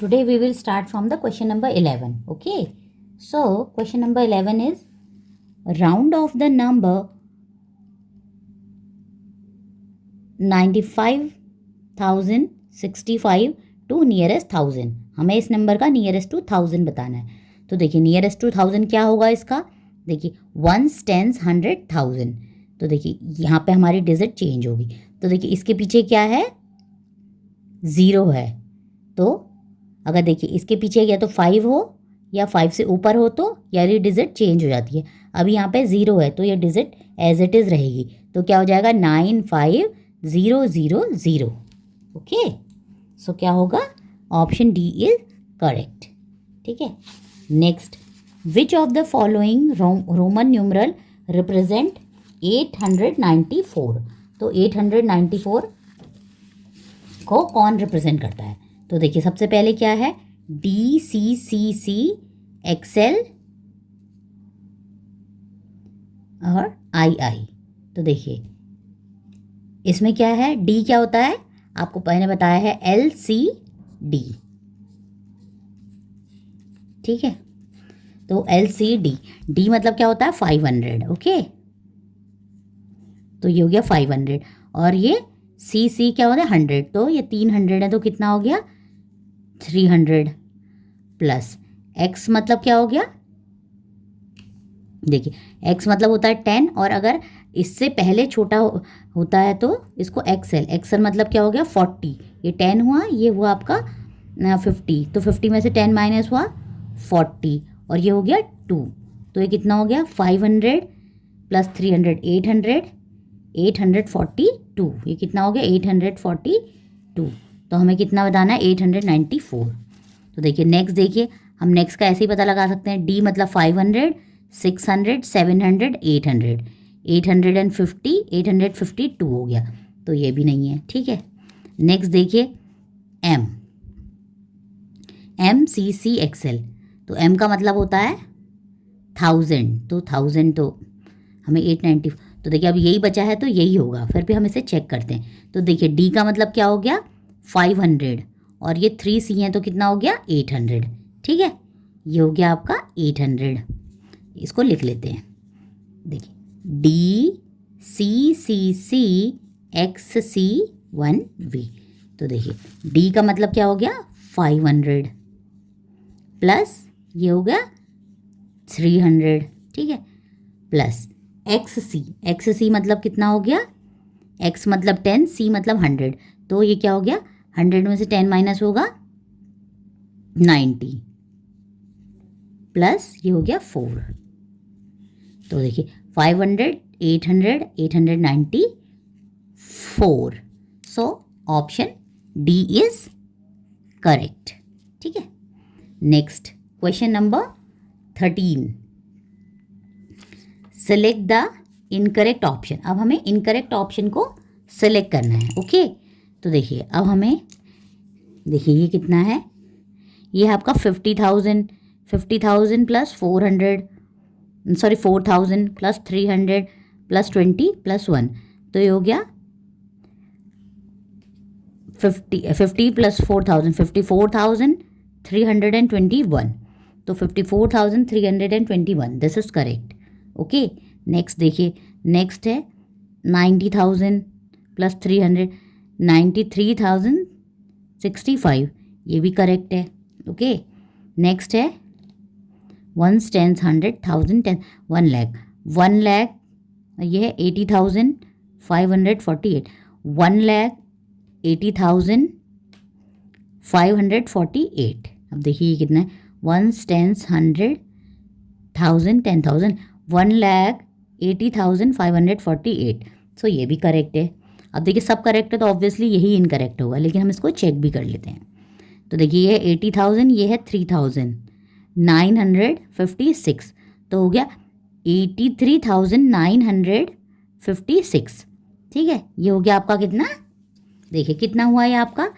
Today we will start from the question number 11. Okay. So question number 11 is round off the number 95,065 to nearest 1000. हमें इस number का nearest to 1000 बताना है. तो देखिए nearest to 1000 क्या होगा इसका. देखिए वंस टेंस 100,000. तो देखिए यहाँ पे हमारी डिजिट चेंज होगी. तो देखिए इसके पीछे क्या है, ज़ीरो है. तो अगर देखिए इसके पीछे या तो 5 हो या 5 से ऊपर हो तो यार ये डिजिट चेंज हो जाती है. अभी यहाँ पे 0 है तो ये डिजिट एज इट इज़ रहेगी. तो क्या हो जाएगा 95,000. ओके. सो क्या होगा, ऑप्शन डी इज करेक्ट. ठीक है. Next, which of the following Roman numeral represent 894. तो 894 को कौन रिप्रेजेंट करता है. तो देखिए सबसे पहले क्या है, DCCC XL और II. तो देखिए इसमें क्या है, D क्या होता है, आपको पहले बताया है LCD. ठीक है. तो LCD, D मतलब क्या होता है 500. ओके. तो ये हो गया 500 और ये CC क्या होता है 100. तो ये 300 है तो कितना हो गया 300 प्लस X मतलब क्या हो गया, देखिए X मतलब होता है 10 और अगर इससे पहले छोटा होता है तो इसको XL मतलब क्या हो गया 40. ये 10 हुआ, ये हुआ आपका 50. तो 50 में से 10 माइनस हुआ 40 और ये हो गया 2. तो ये कितना हो गया 500 प्लस 300 842. ये कितना हो गया 842. तो हमें कितना बताना है 894. तो देखिए नेक्स्ट, देखिए हम नेक्स्ट का ऐसे ही पता लगा सकते हैं. D मतलब 500 600 700 800 850 852 हो गया. तो ये भी नहीं है. ठीक है. नेक्स्ट देखिए MCC XL. तो M का मतलब होता है 1000. तो 1000 तो हमें 890. तो देखिए अब यही बचा है तो यही होगा. फिर भी हम इसे चेक करते हैं. तो देखिए D का मतलब क्या हो गया 500 और ये 3C है तो कितना हो गया 800. ठीक है. ये हो गया आपका 800. इसको लिख लेते हैं. देखिए DCCC XC1V. तो देखिए D का मतलब क्या हो गया 500 प्लस ये हो गया 300. ठीक है. प्लस XC मतलब कितना हो गया, X मतलब 10, C मतलब 100. तो ये क्या हो गया 100 में से 10 माइनस होगा 90 प्लस ये हो गया 4. तो देखिए 500 800 894. So option D is correct. ठीक है. Next question number 13. Select the incorrect option. अब हमें इनकरेक्ट ऑप्शन को सेलेक्ट करना है. ओके. तो देखिए अब हमें देखिए ये कितना है, ये है आपका 50,000 प्लस 4,000 प्लस 300 प्लस 20 प्लस 1. तो ये हो गया 50 प्लस 4,000 54,321. तो 54,321 this is correct. Okay. Next देखिए, नेक्स्ट है 90,000 प्लस 300 93,065. ये भी करेक्ट है. ओके. नेक्स्ट है 1 10 100 1000 10 1 लाख 1 लाख, ये है 80,548 1,80,548. अब देखिए ये कितना है 1 10 100 1000 10,000 1,80,548. सो ये भी करेक्ट है. अब देखिए सब करेक्ट है तो ऑब्वियसली यही इनकरेक्ट होगा, लेकिन हम इसको चेक भी कर लेते हैं. तो देखिए ये है 80,000, ये है 3,956. तो हो गया 83,956. ठीक है. ये हो गया आपका कितना, देखिए कितना हुआ ये आपका,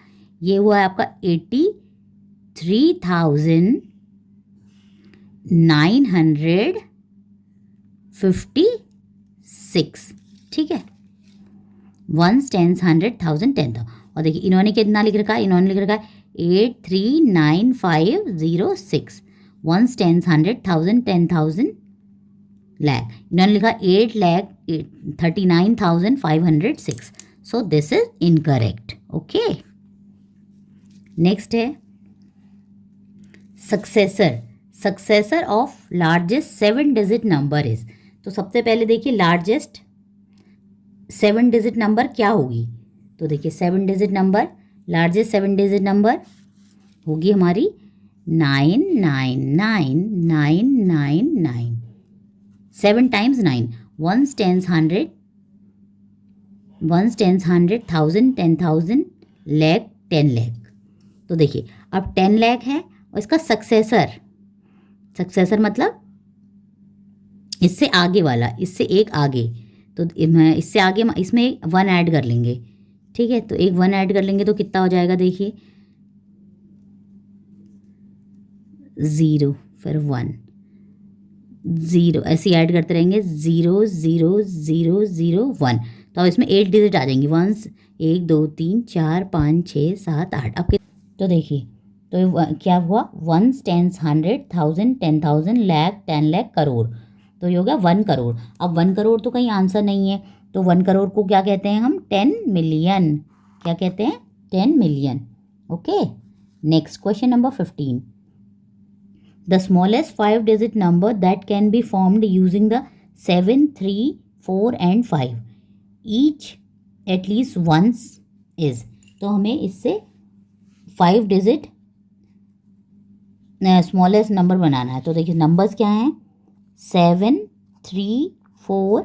ये हुआ है आपका 83,956. ठीक है. 1 10 100 1000 10,000. और देखिए इन्होंने कितना लिख रखा है, इन्होंने लिख रखा है 839506, वंस टेंस 100,000 10,000 lakh. इन्होंने लिखा 8,39,506. So this is incorrect. Okay, next है successor. Successor of largest 7 digit number is. तो सबसे पहले देखिए लार्जेस्ट 7 डिजिट नंबर क्या होगी. तो देखिए 7 digit number, largest 7 digit number होगी हमारी 999999. 7 times 9, ones tens 100, once tens 100,000 10,000 lakh 10 lakh. तो देखिए अब 10 lakh है और इसका सक्सेसर, सक्सेसर मतलब इससे आगे वाला, इससे एक आगे. तो इससे आगे इसमें 1 ऐड कर लेंगे. ठीक है, तो एक 1 ऐड कर लेंगे तो कितना हो जाएगा. देखिए 0 फिर 1 0 ऐसे ऐड करते रहेंगे. 0 0 0 0 1. तो अब इसमें 8 डिजिट आ जाएंगी. वंस 1 2 3 4 5 6 7 8. अब तो देखिए तो क्या हुआ. Once tens 100,000 10,000 lakh 10 lakh crore. तो ये हो गया 1 करोड़. अब 1 करोड़ तो कहीं आंसर नहीं है, तो 1 करोड़ को क्या कहते हैं हम. 10 मिलियन. क्या कहते हैं. 10 million. Okay, next question number 15. The smallest 5 digit number that can be formed using the 7, 3, 4 and 5 each at least once is. तो हमें इससे 5 डिजिट स्मॉलेस्ट नंबर बनाना है. तो देखिए नंबर्स क्या हैं. 7 3 4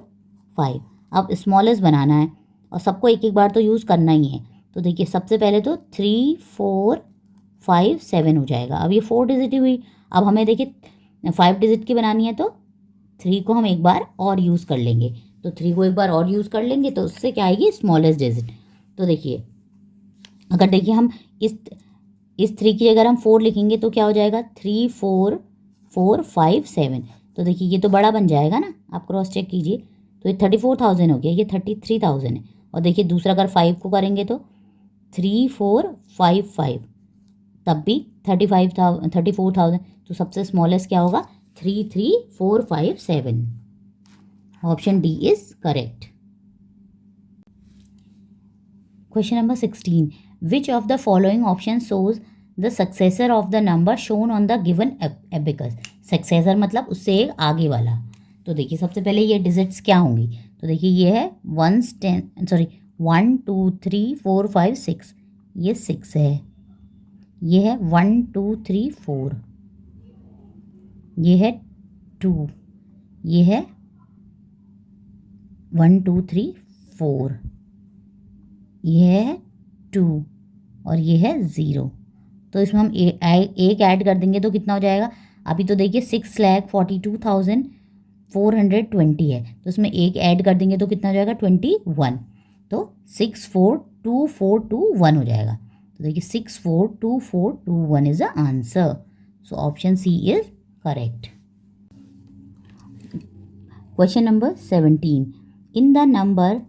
5. अब स्मॉलेस्ट बनाना है और सबको एक एक बार तो यूज़ करना ही है. तो देखिए सबसे पहले तो 3 4 5 7 हो जाएगा. अब ये 4 डिजिट हुई. अब हमें देखिए 5 डिजिट की बनानी है तो 3 को हम एक बार और यूज़ कर लेंगे. तो 3 को एक बार और यूज़ कर लेंगे तो उससे क्या आएगी. Smallest digit. तो देखिए अगर देखिए हम इस 3 की जगह हम 4 लिखेंगे तो क्या हो जाएगा. 3 4 4 5 7. तो देखिए ये तो बड़ा बन जाएगा ना. आप क्रॉस चेक कीजिए. तो ये 34,000 हो गया, ये 33,000 है. और देखिए दूसरा अगर 5 को करेंगे तो 3 4 5 5, तब भी 34,000. तो सबसे स्मॉलेस्ट क्या होगा. 3 3 4 5 7. Option D is correct. Question number 16. Which of the following option shows the successor of the number shown on the given abacus. Successor मतलब उससे एक आगे वाला. तो देखिए सबसे पहले ये डिजिट्स क्या होंगी. तो देखिए ये है 1 2 3 4 5 6. ये 6 है. ये है 1 2 3 4. ये है 2. ये है 1 2 3 4. ये है 2 और ये है 0. तो इसमें हम एक ऐड कर देंगे तो कितना हो जाएगा. अभी तो देखिए 6,42,420 है. तो इसमें एक ऐड कर देंगे तो कितना हो जाएगा. 21. तो 6424221 हो जाएगा. तो देखिए 6424221 is the answer. So option C is correct. Question number 17. In the number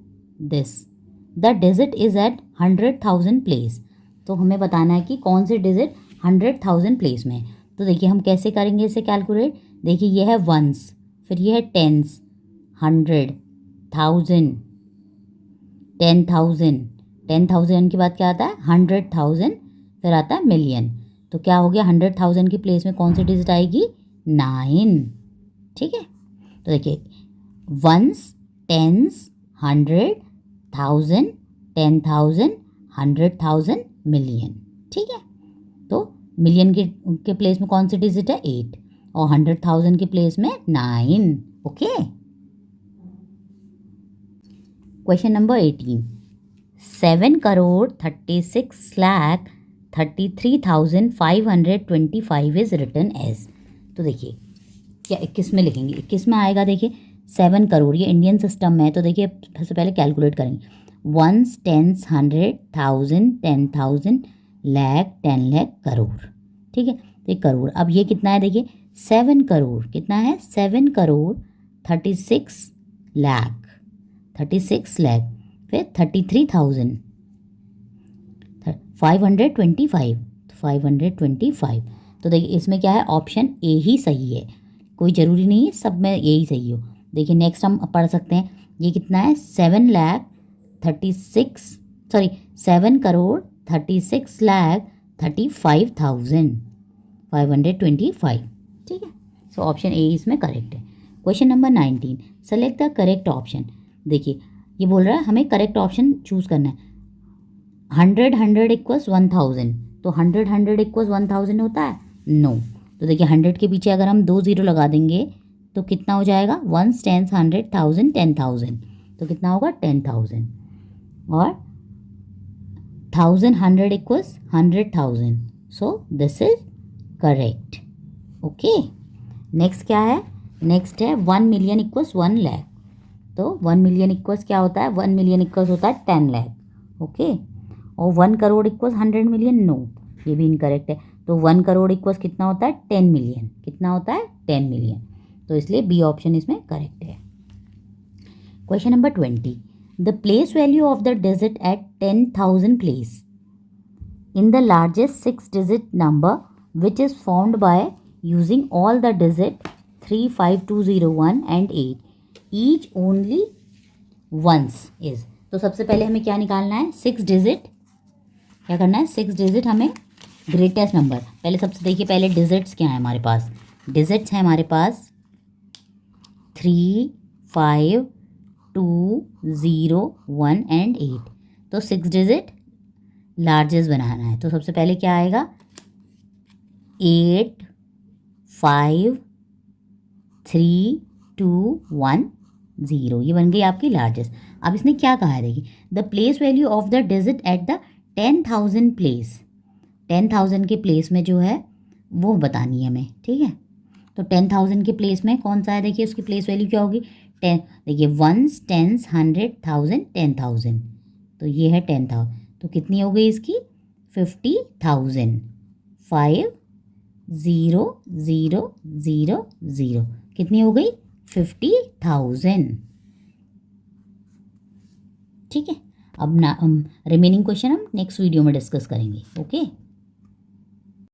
this the digit is at 100,000 place. तो हमें बताना है कि कौन से डिजिट 100,000 प्लेस में है. तो देखिए हम कैसे करेंगे इसे कैलकुलेट. देखिए ये है वंस, फिर ये है टेंस, 100, 1000, 10,000. 10,000 के बाद क्या आता है 100,000, फिर आता है मिलियन. तो क्या हो गया 100,000 की प्लेस में कौन सी डिजिट आएगी. 9. ठीक है. तो देखिए वंस, टेंस, 100,000, 10,000, 100,000, मिलियन. ठीक है. तो मिलियन के प्लेस में कौन सी डिजिट है 8 और 100,000 के प्लेस में 9. Okay. Question number 18. 7,36,33,525 is written as. तो देखिए क्या 21 में लिखेंगे. 21 में आएगा. देखिए 7 करोड़, ये इंडियन सिस्टम में है. तो देखिए सबसे पहले कैलकुलेट करेंगे. Ones, tens, 100,000, 10,000, lakh, 10 lakh, crore. ठीक है. तो ये करोड़. अब ये कितना है देखिए 7 करोड़. कितना है 7 करोड़ 36 लाख. 36 लाख. फिर 33,525. 525। तो देखिए इसमें क्या है, ऑप्शन ए ही सही है, कोई ज़रूरी नहीं है सब में यही सही हो। देखिए नेक्स्ट हम पढ़ सकते हैं, ये कितना है, 7,36,35,525। ठीक है, सो ऑप्शन ए इसमें करेक्ट है। Question number 19, select the correct option. देखिए ये बोल रहा है हमें करेक्ट ऑप्शन चूज़ करना है। 100 इक्वल्स 1000, तो 100 इक्वल्स 1000 होता है? नो। तो देखिए 100 के पीछे अगर हम 2 ज़ीरो लगा देंगे तो कितना हो जाएगा, 1 10 100 1000 10,000, तो कितना होगा 10,000। और 100 equals 100,000, so this is correct. Okay, next क्या है, नेक्स्ट है 1 मिलियन इक्वल्स 1 लाख। तो 1 मिलियन इक्वल्स क्या होता है, 1 मिलियन इक्वल्स होता है 10 लाख। ओके, और 1 करोड़ इक्वल्स 100 मिलियन, नो, ये भी इनकरेक्ट है। तो 1 करोड़ इक्वल्स कितना होता है, 10 मिलियन, कितना होता है 10 मिलियन, तो इसलिए बी ऑप्शन इसमें करेक्ट है। Question number 20, the place value of the digit at 10,000 place in the largest 6 digit number which is formed by using all the digit 3, 5, 2, 0, 1 and 8 each only once is. तो सबसे पहले हमें क्या निकालना है, 6 digit, क्या करना है, 6 डिजिट हमें ग्रेटेस्ट नंबर। पहले सबसे देखिए, पहले डिजिट्स क्या है हमारे पास, डिजिट्स है हमारे पास 3, 5, 2, 0, 1 एंड 8। तो 6 डिजिट लार्जेस्ट बनाना है, तो सबसे पहले क्या आएगा, 8, 5, 3, 2, 1, 0, ये बन गई आपकी लार्जेस्ट। अब इसने क्या कहा है, देखिए the place value of the digit at the 10,000 place, 10,000 के प्लेस में जो है वो बतानी है हमें। ठीक है, तो 10,000 के प्लेस में कौन सा है, देखिए उसकी प्लेस वैल्यू क्या होगी, 10, देखिए 1s 10s 100 1000 10,000, तो ये है 10,000, तो कितनी हो गई इसकी 50,000। 5 0 0 0 0, कितनी हो गई 50,000। ठीक है, अब ना हम रिमेनिंग क्वेश्चन हम नेक्स्ट वीडियो में डिस्कस करेंगे। ओके।